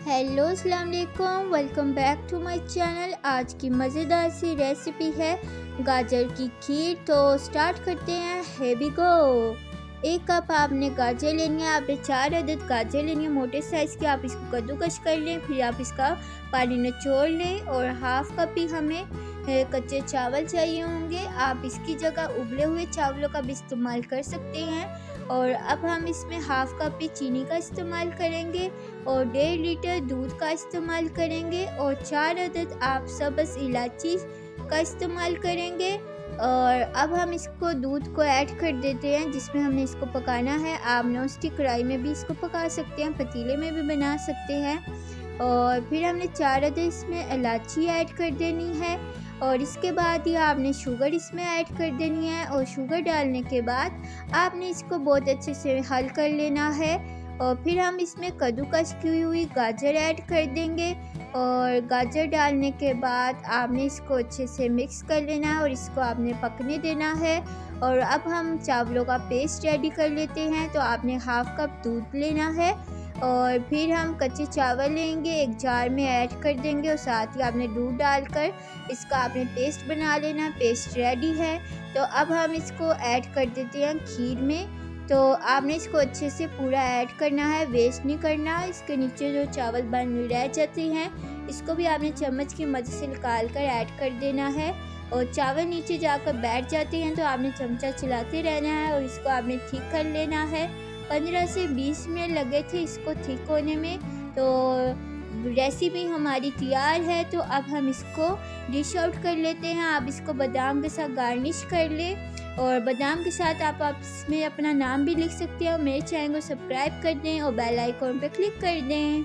Hello अस्सलाम वालेकुम, welcome back to my channel. आज की मज़ेदार सी रेसिपी है गाजर की खीर। तो स्टार्ट करते हैं, here we go। 1 कप आपने गाजर लेनी है। आपने 4 अदद गाजर लेनी है मोटे साइज़ की। आप इसको कद्दूकस कर लें, फिर आप इसका पानी निचोड़ लें। और हाफ़ कप ही हमें कच्चे चावल चाहिए होंगे। आप इसकी जगह उबले हुए चावलों का भी इस्तेमाल कर सकते हैं। और अब हम इसमें हाफ़ कप ही चीनी का इस्तेमाल करेंगे और 1.5 लीटर दूध का इस्तेमाल करेंगे और 4 अदद आप सब्ज़ इलायची का इस्तेमाल करेंगे। और अब हम इसको दूध को ऐड कर देते हैं जिसमें हमने इसको पकाना है। आप नॉन स्टिक कढ़ाई में भी इसको पका सकते हैं, पतीले में भी बना सकते हैं। और फिर हमने 4 अदद इसमें इलायची ऐड कर देनी है और इसके बाद ही आपने शुगर इसमें ऐड कर देनी है। और शुगर डालने के बाद आपने इसको बहुत अच्छे से हल कर लेना है। और फिर हम इसमें कद्दूकस की हुई गाजर ऐड कर देंगे और गाजर डालने के बाद आपने इसको अच्छे से मिक्स कर लेना है और इसको आपने पकने देना है। और अब हम चावलों का पेस्ट रेडी कर लेते हैं। तो आपने हाफ़ कप दूध लेना है और फिर हम कच्चे चावल लेंगे, एक जार में ऐड कर देंगे और साथ ही आपने दूध डालकर इसका आपने पेस्ट बना लेना। पेस्ट रेडी है। तो अब हम इसको ऐड कर देते हैं खीर में। तो आपने इसको अच्छे से पूरा ऐड करना है, वेस्ट नहीं करना। इसके नीचे जो चावल बन रह जाते हैं इसको भी आपने चम्मच की मदद से निकाल कर ऐड कर देना है। और चावल नीचे जाकर बैठ जाते हैं तो आपने चमचा चलाते रहना है और इसको आपने ठीक कर लेना है। 15 से 20 मिनट लगे थे इसको ठीक होने में। तो रेसिपी हमारी तैयार है। तो अब हम इसको डिश आउट कर लेते हैं। आप इसको बादाम के साथ गार्निश कर लें और बादाम के साथ आप इसमें अपना नाम भी लिख सकते हैं। और मेरे चैनल को सब्सक्राइब कर दें और बेल आइकॉन पर क्लिक कर दें।